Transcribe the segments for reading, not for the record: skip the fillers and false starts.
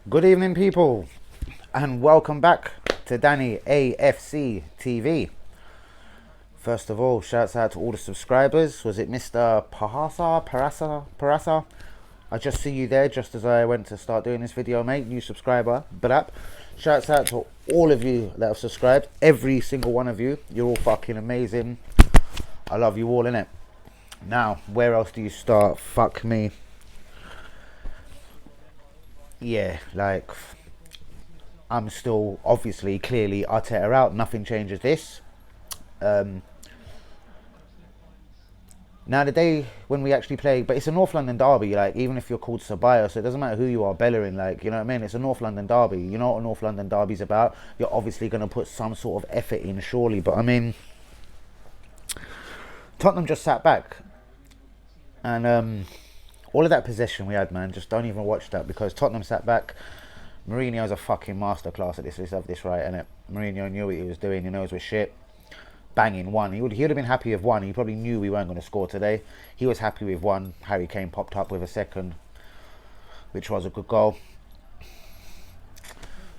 Good evening, people, and welcome back to Danny AFC TV. First of all, shouts out to all the subscribers. Was it Mr. Parasa? I just see you there just as I went to start doing this video, mate. New subscriber, but shouts out to all of you that have subscribed. Every single one of you. You're all fucking amazing. I love you all, innit? Now, where else do you start? Fuck me. Yeah, like, I'm still, obviously, clearly, Arteta out. Nothing changes this. Now, the day when we actually play, but it's a North London derby, like, even if you're called Sabaya, so it doesn't matter who you are, Bellerin, like, you know what I mean? It's a North London derby. You know what a North London derby's about? You're obviously going to put some sort of effort in, surely. But, I mean, Tottenham just sat back. And, all of that possession we had, man, just don't even watch that, because Tottenham sat back. Mourinho's a fucking masterclass at this. Let's have this right, innit? Mourinho knew what he was doing. He knows we're shit. Banging one. He would have been happy with one. He probably knew we weren't going to score today. He was happy with one. Harry Kane popped up with a second, which was a good goal.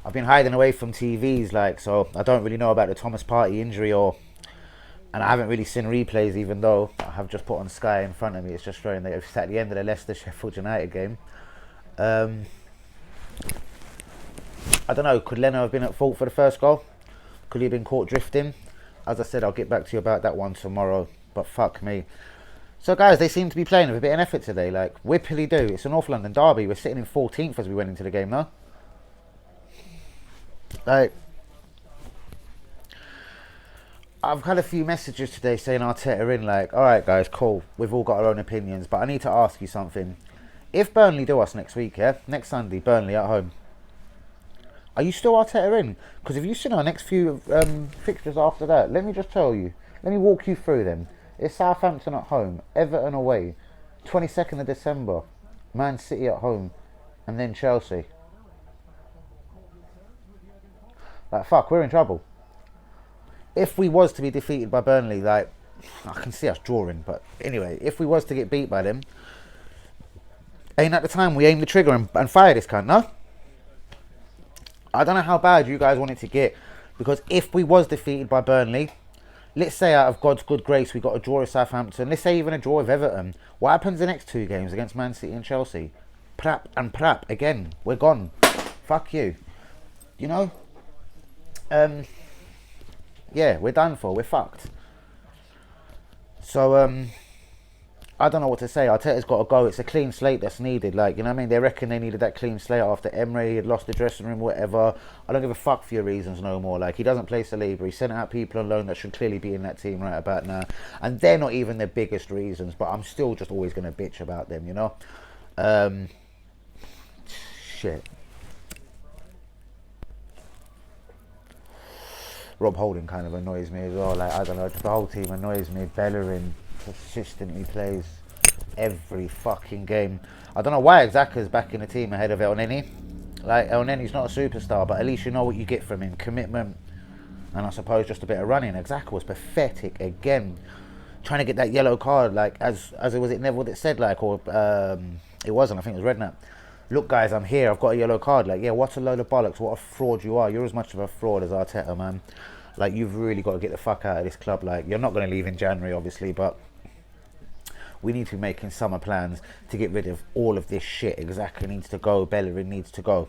I've been hiding away from TVs, like, so I don't really know about the Thomas Partey injury, and I haven't really seen replays, even though I have just put on Sky in front of me. It's just showing that it's at the end of the Leicester-Sheffield United game. I don't know, could Leno have been at fault for the first goal? Could he have been caught drifting? As I said, I'll get back to you about that one tomorrow, but fuck me. So guys, they seem to be playing with a bit of effort today, like, whippily do. It's a North London derby. We're sitting in 14th as we went into the game, though. Like, I've had a few messages today saying Arteta in, like, alright guys, cool, we've all got our own opinions, but I need to ask you something. If Burnley do us next week, yeah, next Sunday, Burnley at home, are you still Arteta in? Because if you've seen our next few fixtures after that, let me just tell you, let me walk you through them. It's Southampton at home, Everton away, 22nd of December, Man City at home, and then Chelsea. Like, fuck, we're in trouble. If we was to be defeated by Burnley, like, I can see us drawing, but anyway, if we was to get beat by them, ain't at the time we aim the trigger and fire this cunt, no? I don't know how bad you guys want it to get, because if we was defeated by Burnley, let's say out of God's good grace we got a draw with Southampton, let's say even a draw with Everton, what happens the next two games against Man City and Chelsea? Prap, again, we're gone. Fuck you. You know? Yeah, we're done for. We're fucked. So, I don't know what to say. Arteta's got to go. It's a clean slate that's needed. Like, you know what I mean? They reckon they needed that clean slate after Emery had lost the dressing room, whatever. I don't give a fuck for your reasons no more. Like, he doesn't play Saliba. He sent out people on loan that should clearly be in that team right about now. And they're not even the biggest reasons, but I'm still just always going to bitch about them, you know? Shit. Rob Holding kind of annoys me as well. Like, I don't know, just the whole team annoys me. Bellerin consistently plays every fucking game. I don't know why Xhaka's back in the team ahead of El Neni. Like, El Neni's not a superstar, but at least you know what you get from him. Commitment, and I suppose just a bit of running. Xhaka was pathetic again. Trying to get that yellow card, like, as it was it Neville that said, like, or it wasn't, I think it was Redknapp. Look guys, I'm here, I've got a yellow card. Like, yeah, what a load of bollocks, what a fraud you are. You're as much of a fraud as Arteta, man. Like, you've really got to get the fuck out of this club. Like, you're not going to leave in January, obviously, but we need to be making summer plans to get rid of all of this shit. Xhaka needs to go, Bellerin needs to go.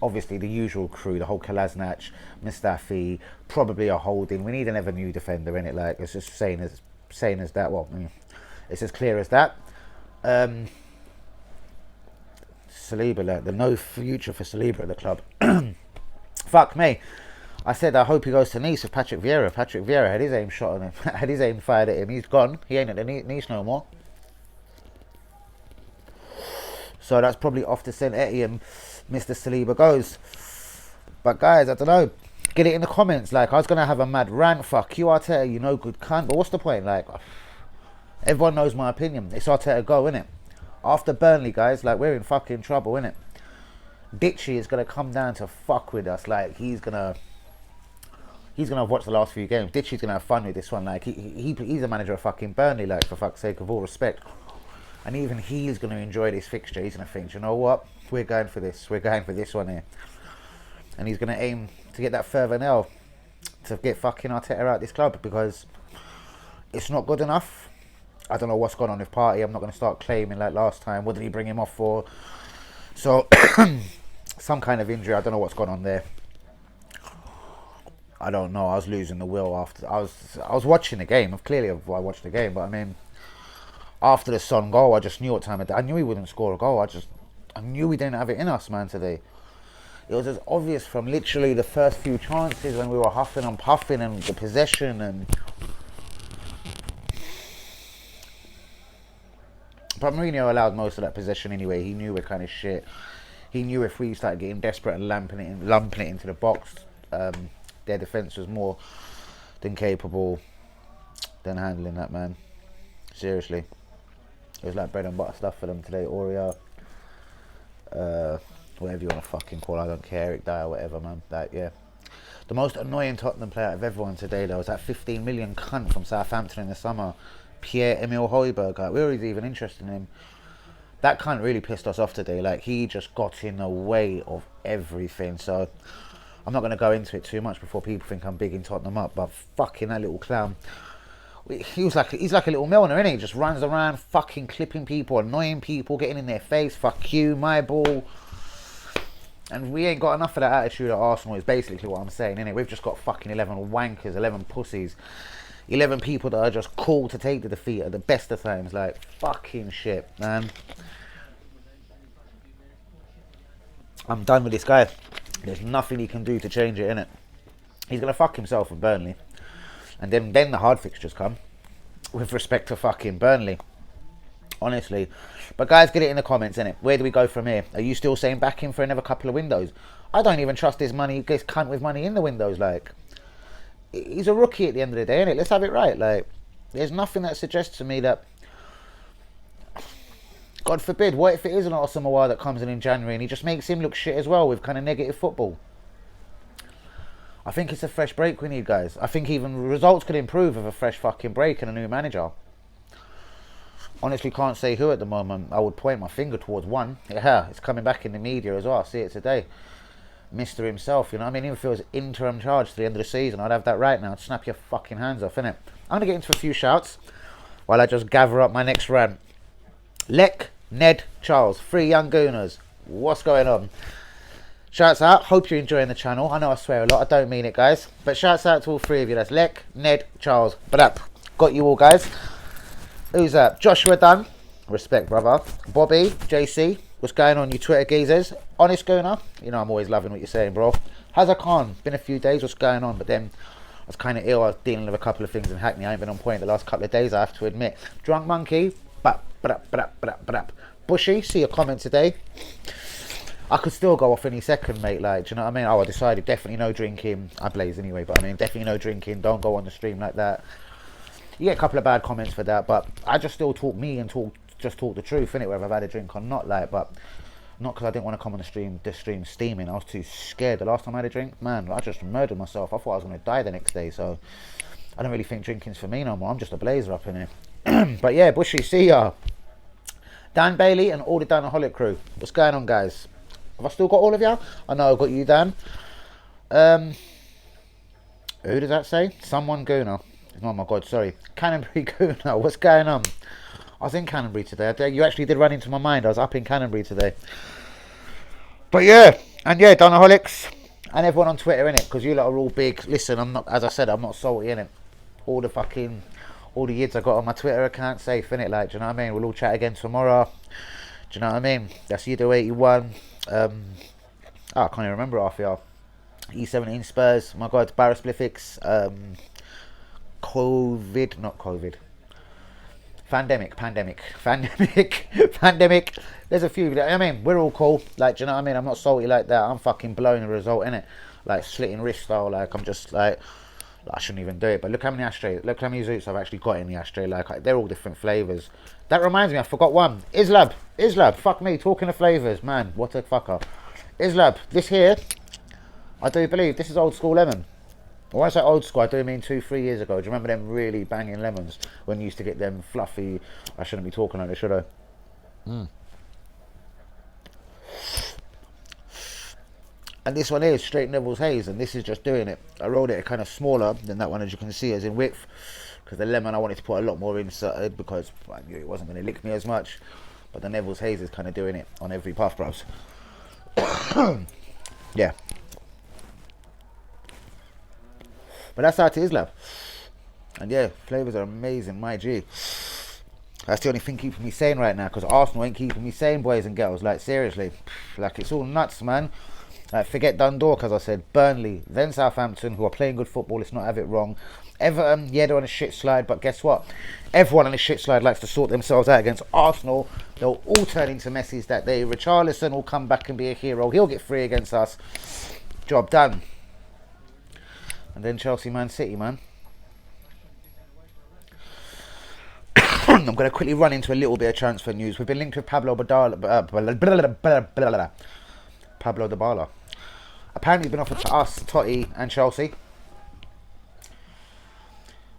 Obviously, the usual crew, the whole Kolasinac, Mustafi, probably a Holding. We need another new defender in it. Like, it's just saying as that. Well, it's as clear as that. Saliba, like, there's no future for Saliba at the club. Fuck me. I said I hope he goes to Nice with Patrick Vieira. Patrick Vieira had his aim shot on him. Had his aim fired at him. He's gone. He ain't at the Nice no more. So that's probably off to St Etienne. Mr. Saliba goes. But guys, I don't know. Get it in the comments. Like, I was going to have a mad rant. Fuck you, Arteta, you know, good cunt. But what's the point? Like, everyone knows my opinion. It's Arteta go, innit? After Burnley, guys, like, we're in fucking trouble, innit? Ditchy is going to come down to fuck with us. Like, he's going to have watched the last few games. Ditchy's going to have fun with this one. Like, he's a manager of fucking Burnley, like, for fuck's sake, of all respect. And even he's going to enjoy this fixture. He's going to think, you know what? We're going for this. We're going for this one here. And he's going to aim to get that further nail to get fucking Arteta out this club, because it's not good enough. I don't know what's going on with Partey. I'm not going to start claiming like last time. What did he bring him off for? So, some kind of injury. I don't know what's going on there. I don't know. I was losing the will after. I was watching the game. Clearly, I watched the game. But I mean, after the Son goal, I just knew what time of day. I knew he wouldn't score a goal. I knew we didn't have it in us, man, today. It was as obvious from literally the first few chances when we were huffing and puffing and the possession and. But Mourinho allowed most of that possession anyway. He knew we're kind of shit. He knew if we started getting desperate and lumping it into the box, their defence was more than capable than handling that, man. Seriously. It was like bread and butter stuff for them today. Aurea, whatever you want to fucking call it, I don't care. Eric Dyer, whatever, man. That, yeah. The most annoying Tottenham player out of everyone today, though, was that 15 million cunt from Southampton in the summer, Pierre-Emile Højbjerg. Like, we were even interested in him. That cunt really pissed us off today. Like, he just got in the way of everything. So, I'm not going to go into it too much before people think I'm bigging Tottenham up. But fucking that little clown. He's like a little Milner, innit? He just runs around fucking clipping people, annoying people, getting in their face. Fuck you, my ball. And we ain't got enough of that attitude at Arsenal, is basically what I'm saying, innit? We've just got fucking 11 wankers, 11 pussies. 11 people that are just cool to take the defeat at the best of times. Like, fucking shit, man. I'm done with this guy. There's nothing he can do to change it, innit? He's going to fuck himself with Burnley. And then the hard fixtures come. With respect to fucking Burnley. Honestly. But guys, get it in the comments, innit? Where do we go from here? Are you still saying back in for another couple of windows? I don't even trust this cunt with money in the windows, like. He's a rookie at the end of the day, innit? Let's have it right. Like, there's nothing that suggests to me that, God forbid, what if it is an Asamoah that comes in January and he just makes him look shit as well with kind of negative football? I think it's a fresh break we need, guys. I think even results could improve with a fresh fucking break and a new manager. Honestly, can't say who at the moment. I would point my finger towards one. Yeah, it's coming back in the media as well. I see it today. Mr. himself, you know what I mean? Even if it was interim charge to the end of the season, I'd have that right now. I'd snap your fucking hands off, innit? I'm going to get into a few shouts while I just gather up my next rant. Lek, Ned, Charles, 3 young gooners. What's going on? Shouts out. Hope you're enjoying the channel. I know I swear a lot. I don't mean it, guys. But shouts out to all 3 of you. That's Lek, Ned, Charles. But got you all, guys. Who's that? Joshua Dunn. Respect, brother. Bobby, JC. What's going on, you Twitter geezers? Honest Gooner. You know I'm always loving what you're saying, bro. Hazard Khan. Been a few days. What's going on? But then I was kind of ill. I was dealing with a couple of things in Hackney. I ain't been on point the last couple of days, I have to admit. Drunk Monkey. Bushy. See your comment today. I could still go off any second, mate. Like, do you know what I mean? Oh, I decided definitely no drinking. I blaze anyway, but I mean, definitely no drinking. Don't go on the stream like that. You get a couple of bad comments for that, but I just still talk me and just talk the truth, innit? Whether I've had a drink or not, like, but not because I didn't want to come on the stream steaming. I was too scared. The last time I had a drink, man, I just murdered myself. I thought I was going to die the next day, so I don't really think drinking's for me no more. I'm just a blazer up in here. But yeah, Bushy, see ya. Dan Bailey and all the Danaholic crew. What's going on, guys? Have I still got all of you? I know I've got you, Dan. Who does that say? Someone Gooner. Oh my god, sorry. Canonbury Gooner. What's going on? I was in Canonbury today. You actually did run into my mind. I was up in Canonbury today. But yeah, and yeah, Donaholics and everyone on Twitter, innit? Because you lot are all big. Listen, I'm not, as I said, I'm not salty, innit? All the yids I got on my Twitter account, safe, innit? Like, do you know what I mean? We'll all chat again tomorrow. Do you know what I mean? That's Yido81. I can't even remember half y'all. E17 Spurs. My god, Barra Spliffix. Pandemic. There's a few. I mean, we're all cool. Like, do you know what I mean? I'm not salty like that. I'm fucking blowing the result, innit? Like, slitting wrist style. Like, I'm just like, I shouldn't even do it. But look how many ashtrays. Look how many zoots I've actually got in the ashtray. Like, they're all different flavours. That reminds me, I forgot one. Islab. Fuck me. Talking of flavours, man. What a fucker. Islab. This here, I do believe this is old school lemon. When I say old school, I do mean 2-3 years ago. Do you remember them really banging lemons when you used to get them fluffy? I shouldn't be talking like this, should I? And this one here is straight Neville's Haze, and this is just doing it. I rolled it kind of smaller than that one, as you can see, as in width, because the lemon I wanted to put a lot more inserted because I knew it wasn't going to lick me as much. But the Neville's Haze is kind of doing it on every puff, bros. Yeah. But that's how it is, love. And yeah, flavours are amazing, my G. That's the only thing keeping me sane right now, because Arsenal ain't keeping me sane, boys and girls. Like, seriously. Like, it's all nuts, man. Like, forget Dundalk, as I said. Burnley, then Southampton, who are playing good football. Let's not have it wrong. Everton, yeah, they're on a shit slide, but guess what? Everyone on a shit slide likes to sort themselves out against Arsenal. They'll all turn into Messis that day. Richarlison will come back and be a hero. He'll get free against us. Job done. And then Chelsea, Man City, man. I'm going to quickly run into a little bit of transfer news. We've been linked with Pablo Dybala. Apparently been offered to us, Totti and Chelsea.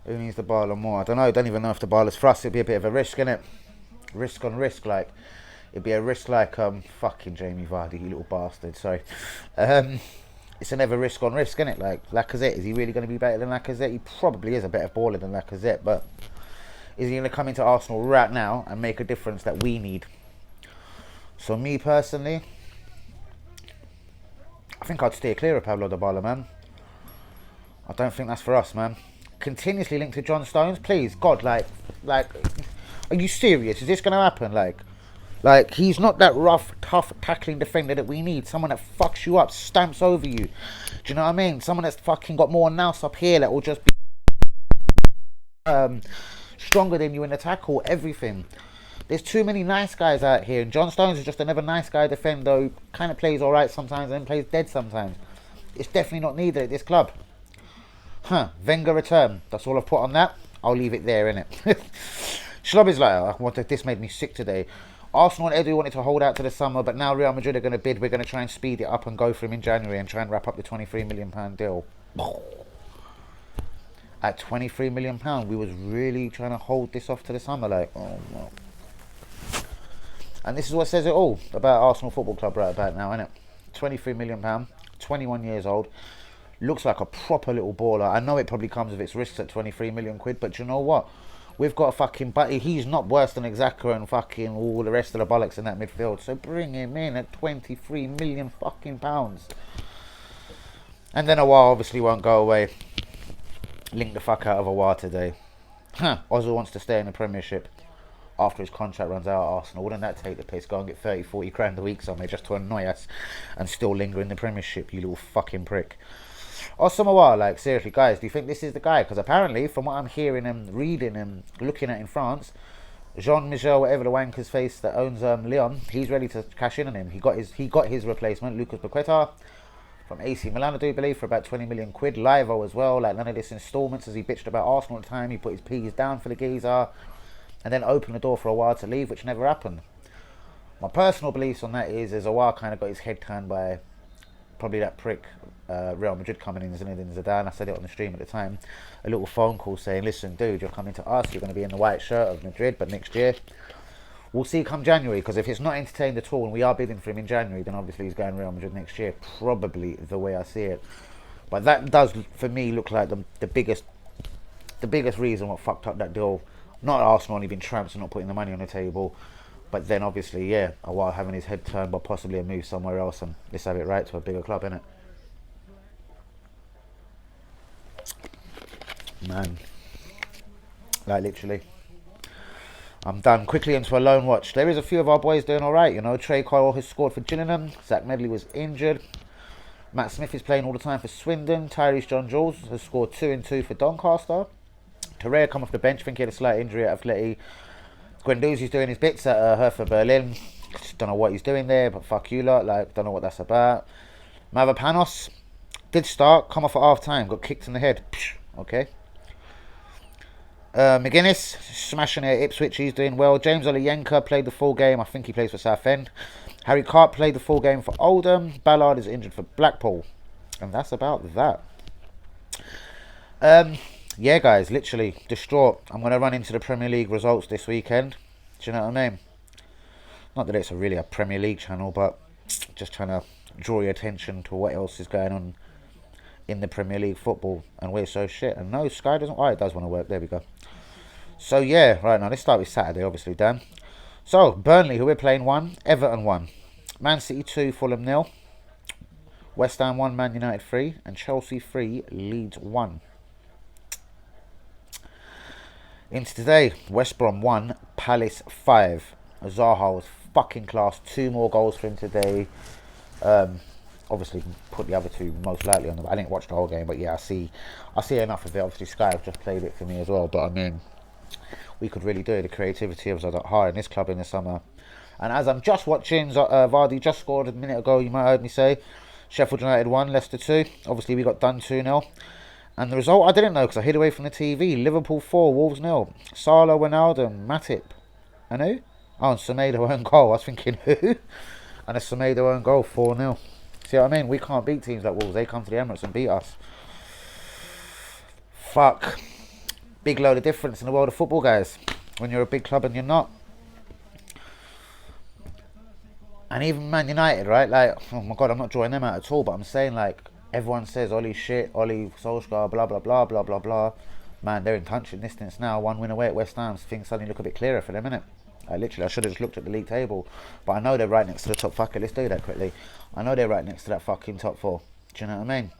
Who needs Dybala more? I don't know. I don't even know if Dybala's for us. It'd be a bit of a risk, innit? Risk on risk, like. It'd be a risk like, fucking Jamie Vardy, you little bastard, sorry. It's a never risk on risk, innit? Like, Lacazette, is he really going to be better than Lacazette? He probably is a better baller than Lacazette, but is he going to come into Arsenal right now and make a difference that we need? So me personally, I think I'd steer clear of Pablo Dybala, man. I don't think that's for us, man. Continuously linked to John Stones, please, God, like, are you serious? Is this going to happen? Like, he's not that rough, tough, tackling defender that we need. Someone that fucks you up, stamps over you. Do you know what I mean? Someone that's fucking got more nous up here that will just be stronger than you in the tackle, everything. There's too many nice guys out here, and John Stones is just another nice guy defender who kind of plays alright sometimes and plays dead sometimes. It's definitely not needed at this club. Wenger return. That's all I've put on that. I'll leave it there, innit? Schlob is like, this made me sick today. Arsenal and Edu wanted to hold out to the summer, but now Real Madrid are going to bid. We're going to try and speed it up and go for him in January and try and wrap up the £23 million deal. At £23 million, we was really trying to hold this off to the summer, like, oh no. And this is what says it all about Arsenal Football Club right about now, innit? £23 million, 21 years old, looks like a proper little baller. I know it probably comes with its risks at 23 million quid, but you know what? We've got a fucking, but he's not worse than Xhaka and fucking all the rest of the bollocks in that midfield. So bring him in at 23 million fucking pounds. And then Awar obviously won't go away. Link the fuck out of Awar today. Ozil wants to stay in the Premiership after his contract runs out at Arsenal. Wouldn't that take the piss? Go and get 30, 40 grand a week somewhere just to annoy us and still linger in the Premiership, you little fucking prick. Awar, like, seriously, guys, do you think this is the guy? Because apparently, from what I'm hearing and reading and looking at in France, Jean-Michel, whatever the wanker's face that owns Lyon, he's ready to cash in on him. He got his replacement, Lucas Paqueta, from AC Milan, I do believe, for about 20 million quid. Livo as well, like none of this instalments as he bitched about Arsenal at the time. He put his P's down for the geezer and then opened the door for Awar to leave, which never happened. My personal beliefs on that is Awar kind of got his head turned by probably that prick Real Madrid coming in, Zinedine Zidane. I said it on the stream at the time. A little phone call saying, listen, dude, you're coming to us. You're going to be in the white shirt of Madrid, but next year, we'll see come January. Because if it's not entertained at all and we are bidding for him in January, then obviously he's going Real Madrid next year. Probably the way I see it. But that does, for me, look like the biggest reason what fucked up that deal. Not Arsenal only being tramps and not putting the money on the table. But then obviously, yeah, Awar having his head turned, but possibly a move somewhere else, and let's have it right to a bigger club, innit? Man, like literally, I'm done. Quickly into a loan watch. There is a few of our boys doing all right, you know. Trey Coyle has scored for Gillingham. Zach Medley was injured. Matt Smith is playing all the time for Swindon. Tyrese John Jules has scored 2 and 2 for Doncaster. Torreira come off the bench, think he had a slight injury at Atleti. Guendouzi's doing his bits at Hertha Berlin. Just don't know what he's doing there, but fuck you lot. Like, don't know what that's about. Mavropanos did start, come off at half time, got kicked in the head. Okay. McGuinness smashing it at Ipswich, he's doing well. James Oleyenka played the full game, I think he plays for Southend. Harry Carp played the full game for Oldham. Ballard is injured for Blackpool. And that's about that. Yeah, guys, literally distraught. I'm going to run into the Premier League results this weekend. Do you know what I mean? Not that it's really a Premier League channel, but just trying to draw your attention to what else is going on in the Premier League football, and we're so shit. And no, Sky doesn't. Oh, it does want to work. There we go. So yeah, right now let's start with Saturday, obviously, Dan. So Burnley, who we're playing, 1, Everton 1, Man City 2, Fulham 0, West Ham 1, Man United 3, and Chelsea 3, Leeds 1. Into today, West Brom 1, Palace 5. Zaha was fucking class. 2 more goals for him today. Obviously, put the other 2 most likely on them. I didn't watch the whole game, but yeah, I see enough of it. Obviously, Sky have just played it for me as well. But I mean, we could really do it. The creativity was high in this club in the summer. And as I'm just watching, Vardy just scored a minute ago. You might have heard me say, Sheffield United 1, Leicester 2. Obviously, we got done 2-0. And the result I didn't know because I hid away from the TV. Liverpool 4, Wolves 0. Salah, Wijnaldum, Matip, and who? Oh, and Semedo own goal. I was thinking who? And a Semedo own goal, 4-0. See what I mean? We can't beat teams like Wolves. They come to the Emirates and beat us. Fuck. Big load of difference in the world of football, guys. When you're a big club and you're not. And even Man United, right? Like, oh my God, I'm not drawing them out at all. But I'm saying, like, everyone says Oli shit, Oli Solskjaer, blah, blah, blah, blah, blah, blah. Man, they're in touching distance now. 1 win away at West Ham. Things suddenly look a bit clearer for them, innit? Literally, I should have just looked at the league table. But I know they're right next to the top. Fuck it, let's do that quickly. I know they're right next to that fucking top 4. Do you know what I mean?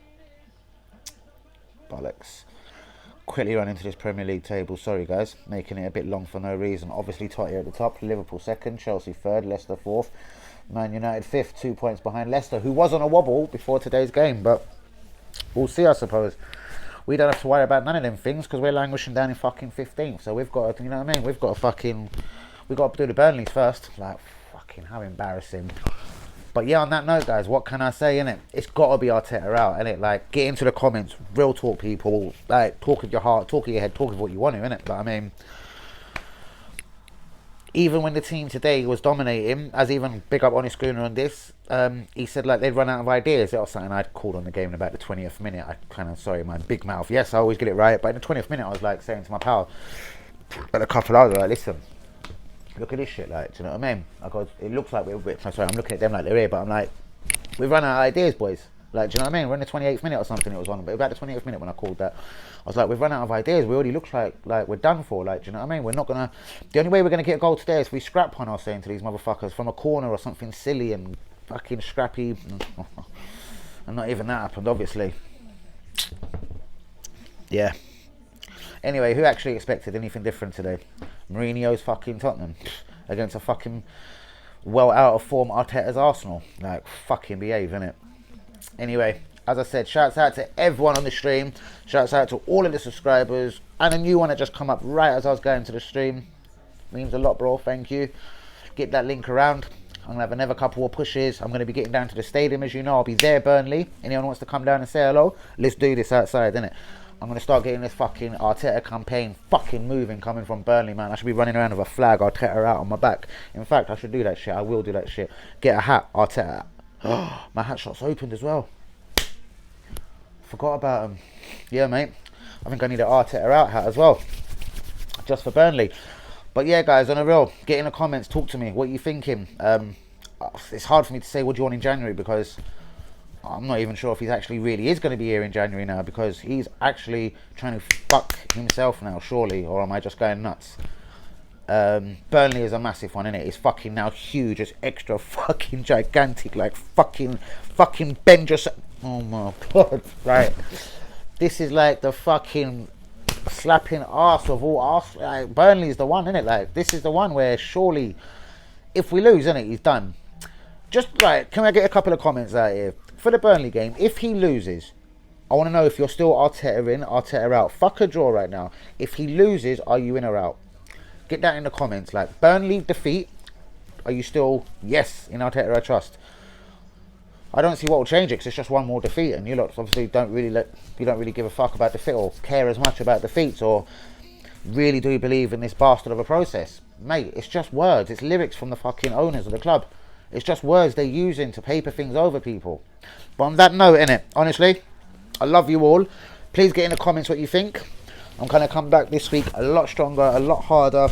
Bollocks. Quickly run into this Premier League table. Sorry, guys. Making it a bit long for no reason. Obviously, Tottenham at the top. Liverpool 2nd. Chelsea 3rd. Leicester 4th. Man United 5th. 2 points behind Leicester, who was on a wobble before today's game. But we'll see, I suppose. We don't have to worry about none of them things because we're languishing down in fucking 15th. So we've got to, you know what I mean? We've got to do the Burnleys first. Like, fucking, how embarrassing. But yeah, on that note, guys, what can I say, innit? It's got to be Arteta out, innit? Like, get into the comments. Real talk, people. Like, talk with your heart, talk with your head, talk with what you want to, innit? But, I mean, even when the team today was dominating, as even big up Honest Schooner on this, he said, like, they'd run out of ideas. That was something I'd called on the game in about the 20th minute. I kind of, sorry, my big mouth. Yes, I always get it right. But in the 20th minute, I was, like, saying to my pal, and a couple others, like, listen, look at this shit, like, do you know what I mean? I go, it looks like I'm looking at them like they're here, but I'm like, we've run out of ideas, boys. Like, do you know what I mean? We're in the 28th minute or something it was on, but about the 28th minute when I called that, I was like, we've run out of ideas. We already look like we're done for, like, do you know what I mean? We're not gonna, the only way we're gonna get a goal today is if we scrap one, I was saying to these motherfuckers, from a corner or something silly and fucking scrappy. And not even that happened, obviously. Yeah. Anyway, who actually expected anything different today? Mourinho's fucking Tottenham against a fucking well out of form Arteta's Arsenal. Like, fucking behave, innit? Anyway, as I said, shouts out to everyone on the stream. Shouts out to all of the subscribers. And a new one that just come up right as I was going to the stream. Means a lot, bro. Thank you. Get that link around. I'm going to have another couple of pushes. I'm going to be getting down to the stadium, as you know. I'll be there, Burnley. Anyone wants to come down and say hello? Let's do this outside, innit? I'm going to start getting this fucking Arteta campaign fucking moving coming from Burnley, man. I should be running around with a flag, Arteta out on my back. In fact, I should do that shit. I will do that shit. Get a hat, Arteta out. My hat shop's opened as well. Forgot about him. Yeah, mate. I think I need an Arteta out hat as well. Just for Burnley. But yeah, guys, on a real, get in the comments. Talk to me. What are you thinking? It's hard for me to say what do you want in January because I'm not even sure if he's actually really is going to be here in January now because he's actually trying to fuck himself now, surely, or am I just going nuts? Burnley is a massive one, innit? It's fucking now huge. It's extra fucking gigantic, like fucking Ben just... Oh my God, right. This is like the fucking slapping arse of all arse. Like, Burnley is the one, innit? Like, this is the one where surely, if we lose, innit, he's done. Just, like, can I get a couple of comments out here? For the Burnley game, if he loses, I want to know if you're still Arteta in, Arteta out. Fuck a draw right now. If he loses, are you in or out? Get that in the comments. Like, Burnley defeat, are you still, yes, in Arteta I trust? I don't see what will change it because it's just one more defeat and you lot obviously don't really give a fuck about defeat or care as much about defeats or really do believe in this bastard of a process. Mate, it's just words. It's lyrics from the fucking owners of the club. It's just words they're using to paper things over people. But on that note, innit, honestly, I love you all. Please get in the comments what you think. I'm going to come back this week a lot stronger, a lot harder.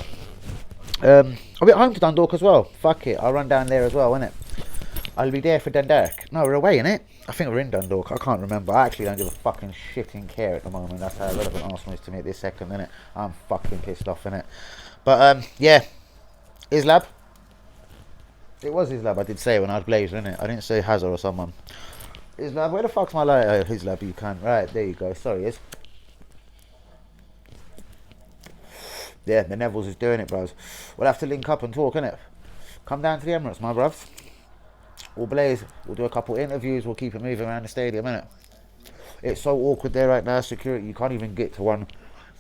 I'll be at home to Dundalk as well. Fuck it, I'll run down there as well, innit? I'll be there for Dundalk. No, we're away, innit? I think we're in Dundalk. I can't remember. I actually don't give a fucking shitting care at the moment. That's how relevant Arsenal is to me at this second, innit? I'm fucking pissed off, innit? But, yeah. Islab. It was Islab, I did say when I was Blazer, innit? I didn't say Hazard or someone. Islab, where the fuck's my light? Oh, Islab, you can. Right, there you go. Sorry, Is. Yeah, the Neville's is doing it, bros. We'll have to link up and talk, innit? Come down to the Emirates, my bruvs. We'll blaze. We'll do a couple interviews. We'll keep it moving around the stadium, innit? It's so awkward there right now. Security, you can't even get to one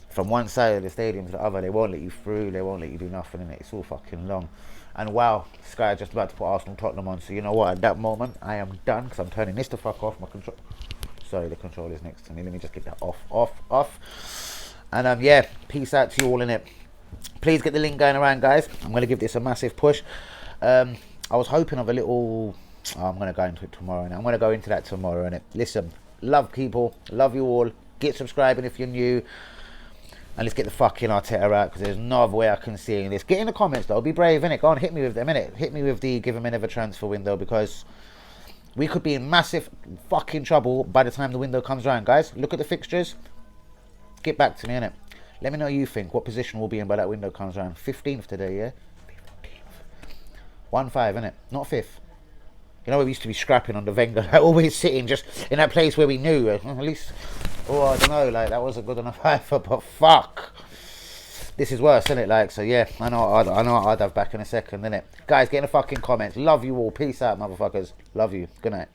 from one side of the stadium to the other. They won't let you through. They won't let you do nothing, innit? It's all fucking long. And wow, Sky just about to put Arsenal Tottenham on. So you know what? At that moment, I am done because I'm turning this the fuck off. My control. Sorry, the controller's next to me. Let me just get that off. And yeah, peace out to you all, innit? Please get the link going around, guys. I'm going to give this a massive push. I was hoping of a little... Oh, I'm going to go into it tomorrow. Now. I'm going to go into that tomorrow, innit? Listen, love people. Love you all. Get subscribing if you're new. And let's get the fucking Arteta out because there's no other way I can see this. Get in the comments, though. Be brave, innit? Go on, hit me with them, innit? Hit me with the give them another transfer window because we could be in massive fucking trouble by the time the window comes around, guys. Look at the fixtures. Get back to me, innit? Let me know what you think. What position we'll be in by that window comes around. 15th today, yeah? 15th. 1-5, innit? Not 5th. You know, we used to be scrapping on the Wenger. Like, always sitting just in that place where we knew. At least, oh, I don't know. Like, that wasn't good enough either, but fuck. This is worse, isn't it? Like, so yeah, I know I'd have back in a second, innit? Guys, get in the fucking comments. Love you all. Peace out, motherfuckers. Love you. Good night.